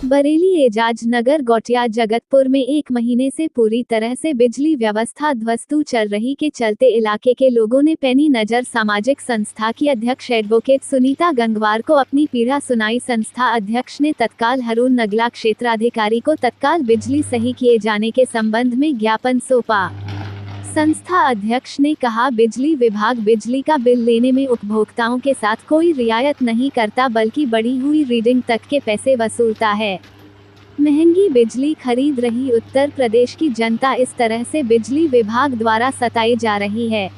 बरेली एजाज नगर गौटिया जगतपुर में 1 महीने से पूरी तरह से बिजली व्यवस्था ध्वस्त चल रही के चलते इलाके के लोगों ने पैनी नजर सामाजिक संस्था की अध्यक्ष एडवोकेट सुनीता गंगवार को अपनी पीड़ा सुनाई। संस्था अध्यक्ष ने तत्काल हरून नगला क्षेत्राधिकारी को तत्काल बिजली सही किए जाने के संबंध में ज्ञापन सौंपा। संस्था अध्यक्ष ने कहा, बिजली विभाग बिजली का बिल लेने में उपभोक्ताओं के साथ कोई रियायत नहीं करता, बल्कि बढ़ी हुई रीडिंग तक के पैसे वसूलता है। महंगी बिजली खरीद रही उत्तर प्रदेश की जनता इस तरह से बिजली विभाग द्वारा सताई जा रही है।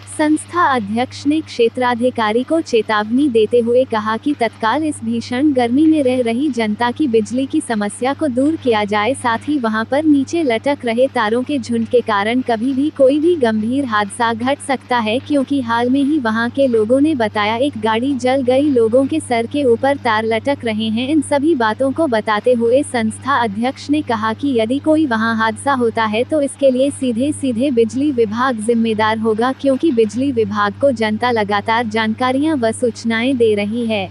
संस्था अध्यक्ष ने क्षेत्राधिकारी को चेतावनी देते हुए कहा कि तत्काल इस भीषण गर्मी में रह रही जनता की बिजली की समस्या को दूर किया जाए। साथ ही वहां पर नीचे लटक रहे तारों के झुंड के कारण कभी भी कोई भी गंभीर हादसा घट सकता है, क्योंकि हाल में ही वहां के लोगों ने बताया एक गाड़ी जल गई, लोगों के सर के ऊपर तार लटक रहे हैं। इन सभी बातों को बताते हुए संस्था अध्यक्ष ने कहा कि यदि कोई वहां हादसा होता है तो इसके लिए सीधे बिजली विभाग जिम्मेदार होगा, क्योंकि बिजली विभाग को जनता लगातार जानकारियां व सूचनाएं दे रही है।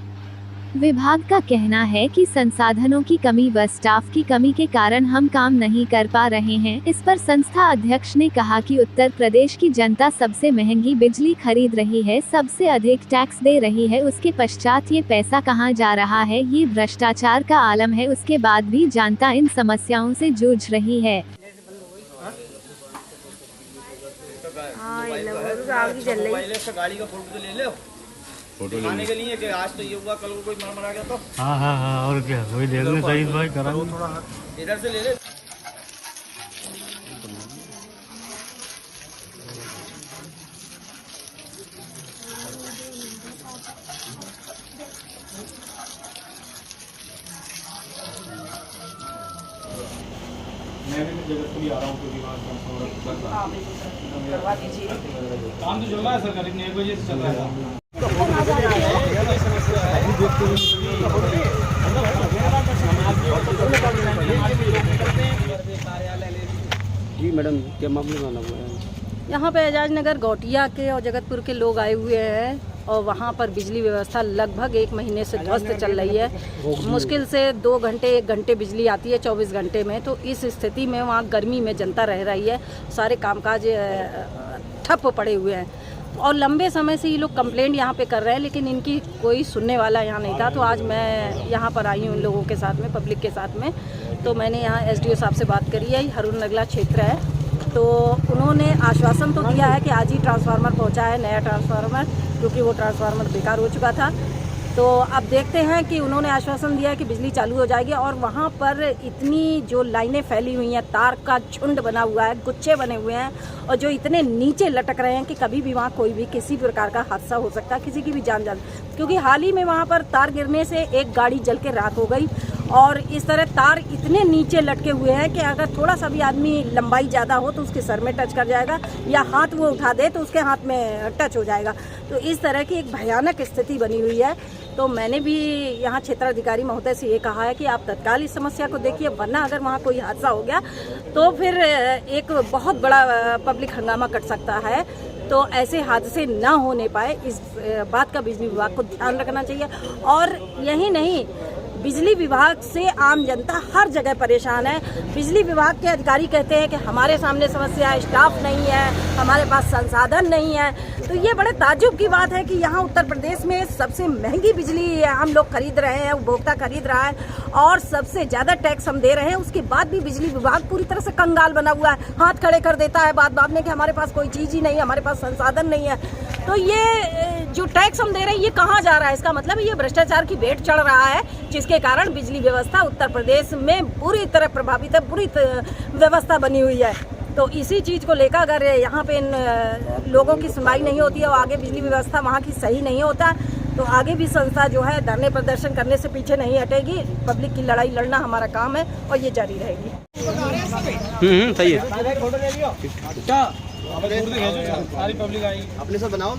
विभाग का कहना है कि संसाधनों की कमी व स्टाफ की कमी के कारण हम काम नहीं कर पा रहे हैं। इस पर संस्था अध्यक्ष ने कहा कि उत्तर प्रदेश की जनता सबसे महंगी बिजली खरीद रही है, सबसे अधिक टैक्स दे रही है, उसके पश्चात ये पैसा कहां जा रहा है, ये भ्रष्टाचार का आलम है। उसके बाद भी जनता इन समस्याओं से जूझ रही है। गाड़ी का फोटो तो ले लो, फोटो लेने के लिए कि आज तो ये हुआ, कल को कोई मर गया तो। हाँ और क्या, वही देख ले सही भाई करा इधर से ले ले। मैं भी जगतपुर आ रहा हूँ, क्योंकि वहाँ करवा दीजिए। काम तो चल रहा है सर, करीब 1 बजे से चल रहा है। जी मैडम, क्या मामले में आना हुआ है? यहाँ पे एजाज नगर गौटिया के और जगतपुर के लोग आए हुए हैं और वहाँ पर बिजली व्यवस्था लगभग 1 महीने से ध्वस्त चल रही है। मुश्किल से 2 घंटे 1 घंटे बिजली आती है 24 घंटे में। तो इस स्थिति में वहाँ गर्मी में जनता रह रही है, सारे कामकाज ठप पड़े हुए हैं और लंबे समय से ये लोग कंप्लेंट यहाँ पे कर रहे हैं, लेकिन इनकी कोई सुनने वाला यहाँ नहीं था। तो आज मैं यहाँ पर आई हूँ इन लोगों के साथ में, पब्लिक के साथ में। तो मैंने यहाँ एसडीओ साहब से बात करी है, हरून नगला क्षेत्र है। तो उन्होंने आश्वासन तो दिया है कि आज ही ट्रांसफार्मर पहुंचा है, नया ट्रांसफार्मर, क्योंकि वो ट्रांसफार्मर बेकार हो चुका था। तो अब देखते हैं कि उन्होंने आश्वासन दिया है कि बिजली चालू हो जाएगी। और वहाँ पर इतनी जो लाइनें फैली हुई हैं, तार का झुंड बना हुआ है, गुच्छे बने हुए हैं और जो इतने नीचे लटक रहे हैं कि कभी भी वहाँ कोई भी किसी प्रकार का हादसा हो सकता है, किसी की भी जान क्योंकि हाल ही में वहाँ पर तार गिरने से एक गाड़ी जल के राख हो गई। और इस तरह तार इतने नीचे लटके हुए हैं कि अगर थोड़ा सा भी आदमी लंबाई ज़्यादा हो तो उसके सर में टच कर जाएगा, या हाथ वो उठा दे तो उसके हाथ में टच हो जाएगा। तो इस तरह की एक भयानक स्थिति बनी हुई है। तो मैंने भी यहाँ क्षेत्राधिकारी महोदय से ये कहा है कि आप तत्काल इस समस्या को देखिए, वरना अगर वहाँ कोई हादसा हो गया तो फिर एक बहुत बड़ा पब्लिक हंगामा कट सकता है। तो ऐसे हादसे ना होने पाए, इस बात का बिजली विभाग को ध्यान रखना चाहिए। और यही नहीं, बिजली विभाग से आम जनता हर जगह परेशान है। बिजली विभाग के अधिकारी कहते हैं कि हमारे सामने समस्या है, स्टाफ नहीं है, हमारे पास संसाधन नहीं है। तो ये बड़े ताज्जुब की बात है कि यहाँ उत्तर प्रदेश में सबसे महंगी बिजली हम लोग खरीद रहे हैं, उपभोक्ता खरीद रहा है और सबसे ज़्यादा टैक्स हम दे रहे हैं। उसके बाद भी बिजली विभाग पूरी तरह से कंगाल बना हुआ है, हाथ खड़े कर देता है बात में कि हमारे पास कोई चीज़ ही नहीं है, हमारे पास संसाधन नहीं है। तो ये जो टैक्स हम दे रहे हैं ये कहाँ जा रहा है? इसका मतलब ये भ्रष्टाचार की भेंट चढ़ रहा है, जिसके कारण बिजली व्यवस्था उत्तर प्रदेश में पूरी तरह प्रभावित है, पूरी व्यवस्था बनी हुई है। तो इसी चीज़ को लेकर अगर यहाँ पे इन लोगों की सुनवाई नहीं होती है और आगे बिजली व्यवस्था वहाँ की सही नहीं होता, तो आगे भी संस्था जो है धरने प्रदर्शन करने से पीछे नहीं हटेगी। पब्लिक की लड़ाई लड़ना हमारा काम है और ये जारी रहेगी। सही है। सारी पब्लिक आई, अपने से बनाओ।